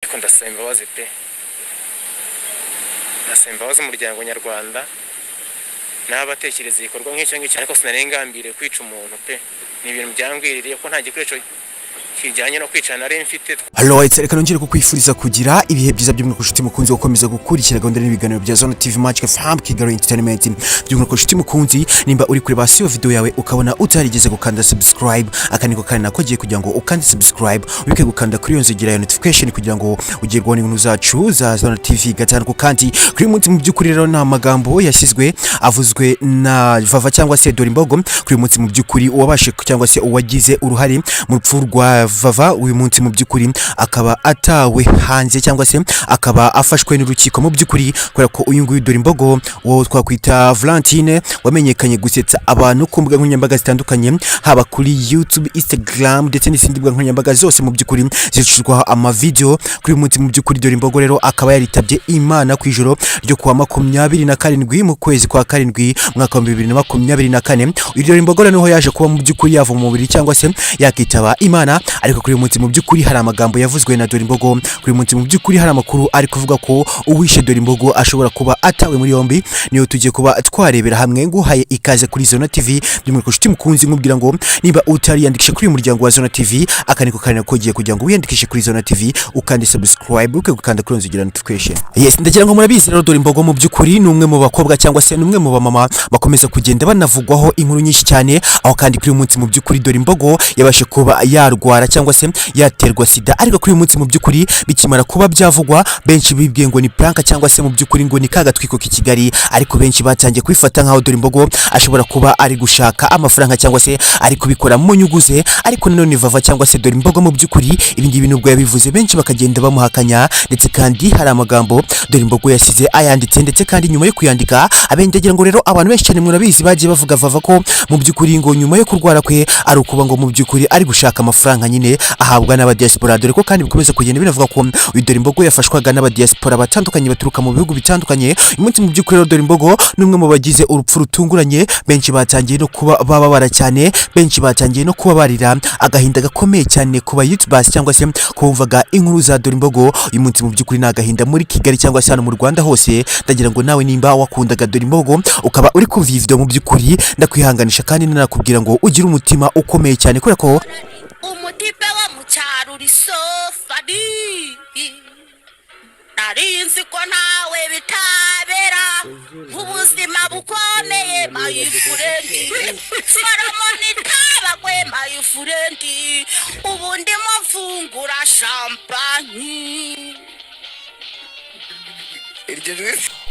ariko ndasaba imbabazi pe, ndasaba imbabazi umuryango nyarwanda n'abatekereza igikorwa nk'icyo ngicyo, ariko sinarengambire kwica umuntu pe, ni ibintu byangwiririye ko nta gikoresho kijyanye no kwicana ari mfite. Hello, reka nongere kukwifuriza kugira ibihe byiza by'umwuka nshuti mukunzi gukomeza gukurikira gahunda n'ibiganiro bya Zone TV Magic FM Kigali Entertainment. By'umwuka nshuti mukunzi, nimba uri kureba siyo video yawe ukabona utarigeze gukanda subscribe, akaniko kandi nakogiye kugira ngo ukande subscribe, ubike gukanda kuri iyo nzogera ya notification kugira ngo ugerwaho n'inkuru zacu za Zone TV gatanu. Kandi kuri munsi mu by'ukuri rero nta magambo yashyizwe avuzwe na Vava cyangwa se Dorimbogo. Kuri munsi mu by'ukuri uwabashe cyangwa se uwagize uruhari mu rupfu rwa Vava uyu munsi mu by'ukuri akaba atawe hanze cyangwa se akaba afashwe n'urukiko mu by'ukuri, kubera ko uyu nguyu Dorimbogo wo twakwita Valentine wamenyekanye gusetsa abantu ku mbuga nkoranyambaga zitandukanye, haba kuri YouTube, Instagram ndetse n'izindi mbuga nkoranyambaga zose mu by'ukuri zicurwaho amavideo. Kuri uyu munsi mu by'ukuri Dorimbogo rero akaba yaritabye Imana ku ijoro ryo kuwa 27 mu kwezi kwa 7 mwaka wa 2024. Uyu Dorimbogo rero niho yaje kuba mu by'ukuri yava mu mubiri cyangwa se yakitaba Imana. Ariko kuri uyu munsi mu by'ukuri hari amagambo yavuzwe na Dorimbogo. Kuri uyu munsi mu by'ukuri hari amakuru ari kuvuga ko uwishe Dorimbogo ashobora kuba atawe muri yombi. Niyo tugiye kuba twarebera hamwe, nguhaye ikaze kuri Zone TV. By'umwihariko nshuti mukunzi, nkubwira ngo niba utariyandikisha kuri uyu muryango wa Zone TV, akaniko kandi nakogiye kugira ngo wiyandikishe kuri Zone TV ukande subscribe, uke gukanda kuri nzogera notification. Yes, ndagira ngo murabizi rero Dorimbogo mu by'ukuri ni umwe mu bakobwa cyangwa se ni umwe mu bamama bakomeza kugenda banavugwaho inkuru nyinshi cyane, aho kandi kuri uyu munsi mu by'ukuri Dorimbogo yabashe kuba yarwara cyangwa se yaterwa sida. Ariko kuri uyu munsi mu by'ukuri bikimara kuba byavugwa, benshi bibwiye ngo ni prank cyangwa se mu by'ukuri ngo ni kagatwiko k'Ikigali, ariko benshi batangiye kwifata nkaho Dorimbogo ashobora kuba ari gushaka amafaranga cyangwa se ari kubikora mu nyungu ze. Ariko nanone Vava cyangwa se Dorimbogo mu by'ukuri ibingibi nubwo yabivuze benshi bakagenda bamuhakanya, ndetse kandi hari amagambo Dorimbogo yasize ayanditse, ndetse kandi nyuma yo kuyandika abendagira ngo rero abantu benshi cyane murabizi bagiye bavuga Vava ko mu by'ukuri ngo nyuma yo kurwara kwe ari ukuba ngo mu by'ukuri ari gushaka amafaranga nyine ahabwa n'abadiaspora, dore ko kandi bikomeza kugenda binavuga ko uyu Dorimbogo yafashwaga n'abadiaspora batandukanye baturuka mu bihugu bitandukanye. Uyu munsi mu by'ukuri rero Dorimbogo numwe mu bagize urupfu rutunguranye, benshi batangiye no kuba bababara cyane, benshi batangiye no kuba barira agahinda gakomeye cyane ku ba YouTubers cyangwa se kumvaga inkuru za Dorimbogo. Uyu munsi mu by'ukuri n'agahinda muri Kigali cyangwa se hano mu Rwanda hose. Ndagira ngo nawe nimba wakundaga Dorimbogo ukaba uri kumva iyi video mu by'ukuri ndakwihanganisha kandi nanakubwira ngo ugire umutima ukomeye cyane, kubera ko umutipe wa mucyaro uri sofadi narinzi ko nawe bitabera ubuzima bukomeye my friend Solomon tabagwe my friend ubundi mufungura champagne.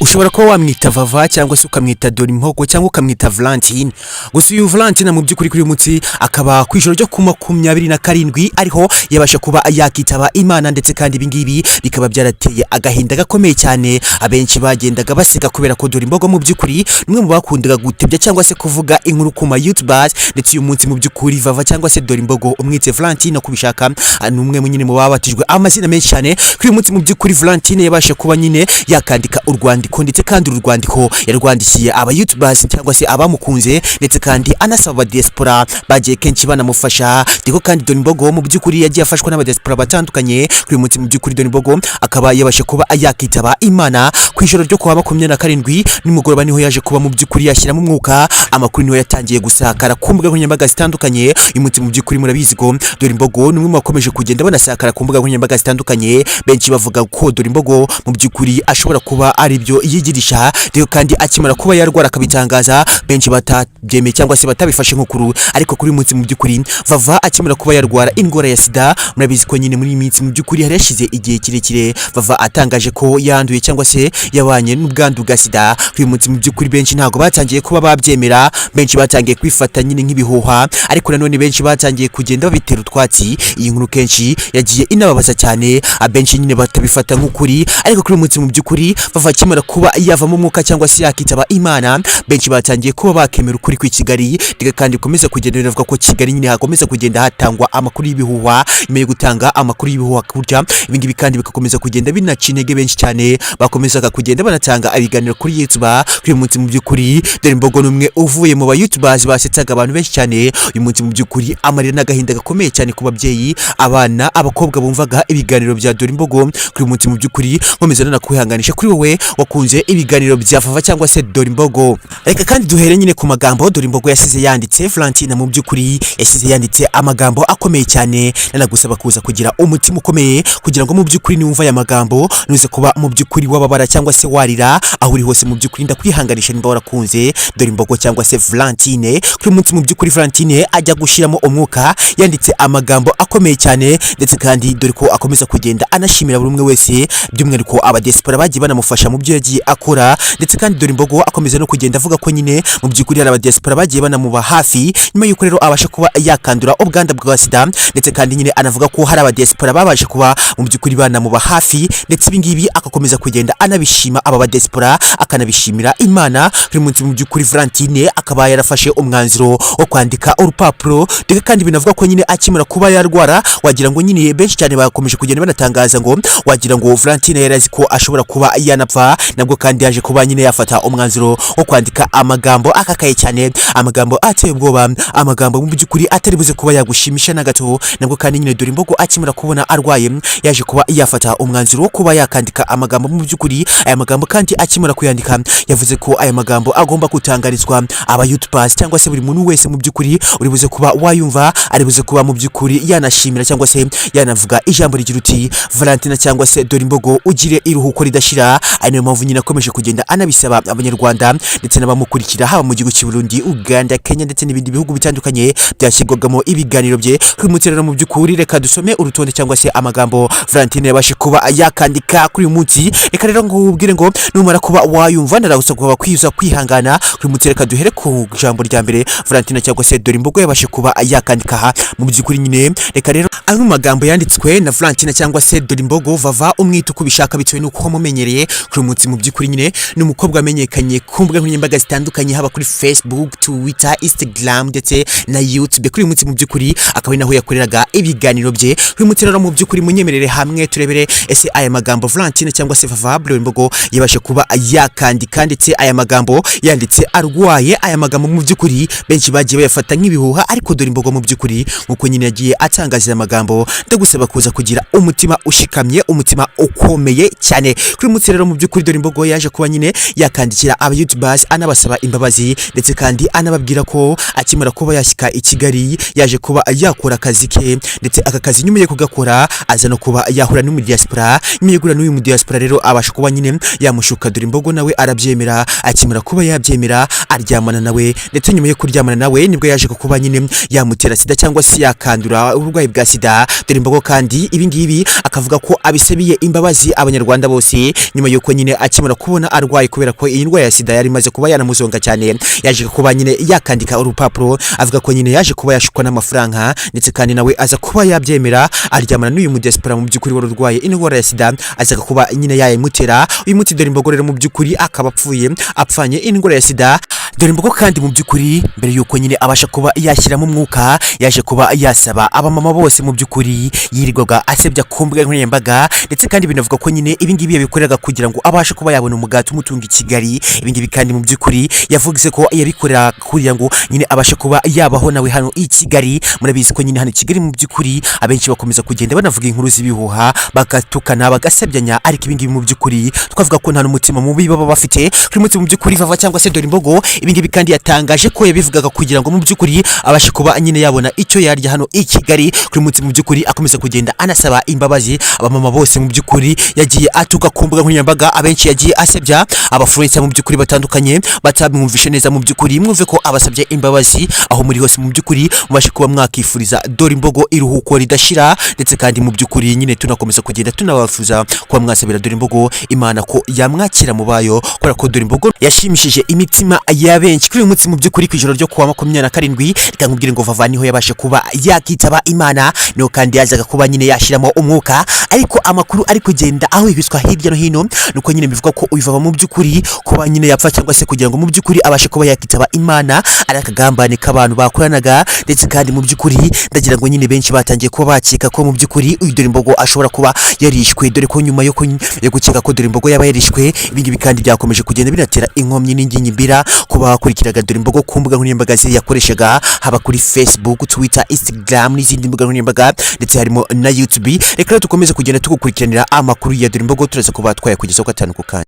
ushobora kuba wamwita Vava cyangwa se ukamwita Dorimbogo cyangwa ukamwita Valentine. Gusa uyu Valentine mu by'ukuri kuri munsi akaba ku ijoro ryo ku 27 ariho yabasha kuba yakitaba Imana, ndetse kandi ibingibi bikaba byarateye agahinda gakomeye cyane. Abenshi bagendaga baseka kubera ko Dorimbogo mu by'ukuri nimwe mu bakundaga gutebya cyangwa se kuvuga inkuru ku ma YouTubers, ndetse uyu munsi mu by'ukuri Vava cyangwa se Dorimbogo umwitse Valentine kubishaka numwe mu nyine mu babatijwe amazina menshi cyane. Kuri uyu munsi mu by'ukuri Valentine yabasha kuba nyine yakandika urwandiko, ndetse kandi urwandiko yarwandikiye aba YouTubers cyangwa se abamukunze, ndetse kandi anasaba diaspora bagiye kenshi banamufasha. Diko kandi Dorimbogo mu by'ukuri yagiye afashwa n'aba diaspora batandukanye. Kuri munsi mu by'ukuri Dorimbogo akaba yabashe kuba yakitaba Imana ku ijoro ryo kuwa 27 nimugoroba, niho yaje kuba mu by'ukuri yashyira mu mwuka. Amakuru niho yatangiye gusakara ku mbuga nkoranyambaga zitandukanye. Uyu munsi mu by'ukuri murabizi ko Dorimbogo numwe bakomeje kugenda banasakara ku mbuga nkoranyambaga zitandukanye, benshi bavuga ko Dorimbogo mu by'ukuri ashobora kuba ari byo yigirisha. Diko kandi akimara kuba yarwara akabitangaza, benshi batabyemeye cyangwa se batabifashe nk'ukuru. Ariko kuri munsi mu by'ukuri Vava akimara kuba yarwara indwara ya sida, murabizi ko nyine muri minsi mu by'ukuri hari yashize igihe kirekire Vava atangaje ko yanduye cyangwa se yabanye n'ubwandu bwa sida. Kuri munsi mu by'ukuri benshi ntago batangiye kuba babyemera, benshi batangiye kwifata nyine nk'ibihuha, ariko nanone benshi batangiye kugenda babitera utwatsi. Iyi nkuru kenshi yagiye inababaza cyane, abenshi nyine batabifata nk'ukuri. Ariko kuri munsi mu by'ukuri Vava akimara kuba yava mu mwuka cyangwa se yakitaba Imana, benshi batangiye kuba bakemera ukuri kw'i Kigali, kandi komeza kugenda binavuga ko Kigali nyine hakomeza kugenda hatangwa amakuru y'ibihuha, nyuma yo gutanga amakuru y'ibihuha kurya ibingibi kandi bikakomeza kugenda binaca intege benshi cyane bakomezaga kugenda banatanga ibiganiro kuri YouTube kuri munsi. Mu by'ukuri dore Imbogo numwe uvuye mu ba YouTubers basetsaga abantu benshi cyane uyu munsi. Mu by'ukuri amarira n'agahinda gakomeye cyane ku babyeyi, abana, abakobwa bumvaga ibiganiro bya Dore Imbogo kuri munsi. Mu by'ukuri nkomeza no kwihanganisha kuri wowe wakunze ibiganiro bya Vava cyangwa se Dore Imbogo. Reka kandi duhere nyine ku magambo Dore Imbogo yasize yanditse. Valentina mu by'ukuri yasize yanditse amagambo akomeye cyane, nanagusaba kuza kugira umutima ukomeye kugira ngo mu by'ukuri niwumva aya magambo nuze kuba mu by'ukuri wababara cyangwa se warira aho uri hose. Mu by'ukuri ndakwihanganisha nimba warakunze Dore Imbogo cyangwa se Valentine kuri munsi. Mu by'ukuri Valentine ajya gushiramo umwuka, yanditse amagambo akomeye cyane, ndetse kandi dore ko akomeza kugenda anashimira buri umwe wese, by'umwihariko abadiaspora bagiye banamufasha mu byo yagiye akora, ndetse kandi Dore Imbogo akomeza no kugenda avuga ko nyine mu by'ukuri hari abadiaspora bagiye banamuba hafi nyuma y'uko rero abasha kuba yakandura ubwanda bwa sida, ndetse kandi nyine anavuga ko hari abadiaspora babasha kuba mu by'ukuri banamuba hafi, ndetse ibingibi akakomeza kugenda anabishima aba badiaspora, akanabishimira Imana kuri munsi. Mu by'ukuri Valentine akaba yarafashe umwanzuro wo kwandika urupapuro, ndetse kandi binavuga ko nyine akimara kuba yarwara, wagira ngo nyine benshi cyane bakomeje kugenda banatangaza ngo wagira ngo Valentine yarazi ko ashobora kuba yanapfa, nabwo kandi yaje kuba nyine yafata umwanzuro wo kwandika amagambo akakaye cyane, amagambo ateye ubwoba, amagambo mu by'ukuri atari buze kuba yagushimisha na gato. Nabwo kandi nyine Dore Imbogo akimara kubona arwaye yaje kuba yafata umwanzuro wo kuba yakandika amagambo. Mu by'ukuri aya magambo kandi akimara kuyandika yavuze ko aya magambo agomba gutangarizwa aba YouTubers cyangwa se buri muntu wese mu by'ukuri uri buze kuba wayumva, ari buze kuba mu by'ukuri yanashimira cyangwa se yanavuga ijambo rigira uti Valentina cyangwa se Dore Imbogo ugire iruhuko ridashira. Ari nayo mpamvu nyine akomeje kugenda anabisaba abanyarwanda ndetse n'abamukurikira haba mu gihugu cy'u Burundi, Uganda, Kenya ndetse n'ibindi bihugu bitandukanye byashyirwagamo ibiganiro bye kuri munsi. Rero mu by'ukuri reka dusome urutonde cyangwa se amagambo Valentine yabashe kuba yakandika kuri uyu munsi. Reka rero ngo ubwire ngo numara kuba wayumva naragusaba kuba kwiza kwihangana kuri munsi. Reka duhere ku jambo rya mbere Valentine cyangwa se Dore Imbogo yabashe kuba yakandika aha. Mu by'ukuri nyine reka rero amwe magambo yanditswe na Valentine cyangwa se Dore Imbogo Vava umwita uko ubishaka bitewe n'uko mumenyereye kuri munsi. Mu by'ukuri nyine ni umukobwa wamenyekanye ku mbuga nkoranyambaga zitandukanye haba kuri Facebook, Twitter, Instagram ndetse na YouTube. Kuri munsi mu by'ukuri akaba naho yakoreraga ibiganiro bye. Kuri munsi rero mu by'ukuri munyemerere hamwe turebere ese aya magambo Valentine cyangwa se Vava Dore Imbogo yabashe kuba yakandika, ndetse aya magambo yanditse arwaye. Aya magambo mu by'ukuri benshi bagiye bayafata nk'ibihuha, ariko Dore Imbogo mu by'ukuri nkuko nyine yagiye atangaza amagambo ndagusaba kuza kugira umutima ushikamye, umutima ukomeye cyane. Kuri munsi rero mu by'ukuri Dore Imbogo yaje kuba nyine yakandikira aba YouTubers anabasaba imbabazi, ndetse kandi anababwira ko akimara kuba yashyika i Kigali yaje kuba yakora akazi ke, ndetse aka kazi nyuma yo kugakora aza no kuba yahura n'umudiaspora. Nyuma yo guhura n'uyu mudiaspora rero abasha kuba nyine yamushuka. Dore Imbogo nawe arabyemera, akimara kuba yabyemera aryamana nawe, ndetse nyuma yo kuryamana nawe nibwo yaje kuba nyine yamutera sida cyangwa se yakandura uburwayi bwa sida. Dore Imbogo kandi ibingibi akavuga ko abisabiye imbabazi abanyarwanda bose nyuma yuko nyine akimara kubona arwaye, kubera ko iyi ndwara ya sida yari imaze kuba yanamuzonga cyane. Yaje kuba nyine yakandika urupapuro avuga ko nyine yaje kuba yashukwa n'amafaranga, ndetse kandi nawe aza kuba yabyemera aryamana n'uyu mudiaspora mu by'ukuri wari urwaye indwara ya sida, aza kuba nyine yayimutera. Uyu munsi Dore Imbogo rero mu by'ukuri akaba apfanye indwara ya sida. Dore Imbogo kandi mu by'ukuri mbere yuko nyine abasha kuba yashyiramo umwuka yaje kuba yasaba abamama bose mu by'ukuri yirirwaga asebya ku mbuga nkoranyambaga, ndetse kandi binavuga ko nyine ibingibi yabikoreraga kugira ngo abashe kuba yabona umugati umutunga i Kigali. Ibingibi kandi mu by'ukuri yavuze ko yabikorera kugira ngo nyine abashe kuba yabaho nawe hano i Kigali. Murabizi ko nyine hano i Kigali mu by'ukuri abenshi bakomeza kugenda banavuga inkuru z'ibihuha bagatukana bagasebyanya, ariko ibingibi mu by'ukuri twavuga ko nta n'umutima mubi baba bafite. Kuri munsi mu by'ukuri Vava cyangwa se Dore Imbogo ibingibi kandi yatangaje ko yabivugaga kugira ngo mu by'ukuri abashe kuba nyine yabona icyo yarya hano i Kigali. Kuri munsi mu by'ukuri akomeza kugenda anasaba imbabazi abamama bose mu by'ukuri yagiye atuka ku mbuga nkoranyambaga, abenshi yagiye asebya abafluencer mu by'ukuri batandukanye batabimwumvishe neza. Mu by'ukuri mwumve ko abasabye imbabazi aho muri hose, mu by'ukuri mubashe kuba mwakifuriza Dore Imbogo iruhuko ridashira, ndetse kandi mu by'ukuri nyine tunakomeza kugenda tunabafuza kuba mwasabira Dore Imbogo Imana ko yamwakira mu bayo, kubera ko Dore Imbogo yashimishije imitima ya benshi kuri uyu munsi mu by'ukuri ku ijoro ryo kuwa 27 reka nkubwire ngo Vava niho yabashe kuba yakitaba Imana, niho kandi yazaga kuba nyine yashiramo umwuka, ariko amakuru ari kugenda aho ibiswa hirya no hino nuko nyine bivuga ko uyu Vava mu by'ukuri kuba nyine yapfa cyangwa se kugira ngo mu by'ukuri abashe kuba yakitaba Imana ari akagambane k'abantu bakoranaga, ndetse kandi mu by'ukuri ndagira ngo nyine benshi batangiye kuba bakeka ko mu by'ukuri uyu Dorimbogo ashobora kuba yarishwe, dore ko nyuma yo gukeka ko Dorimbogo yaba yarishwe ibingibi kandi byakomeje kugenda binatera inkomyi n'inginyimbira kuba hakurikiraga Dorimbogo ku mbuga nkoranyambaga yakoreshaga, haba kuri Facebook, Twitter, Instagram n'izindi mbuga nkoranyambaga ndetse harimo na YouTube. Reka dukomeze kugenda tugukurikiranira amakuru ya Dorimbogo turaza kuba twayakugezaho gatanu ku kanya.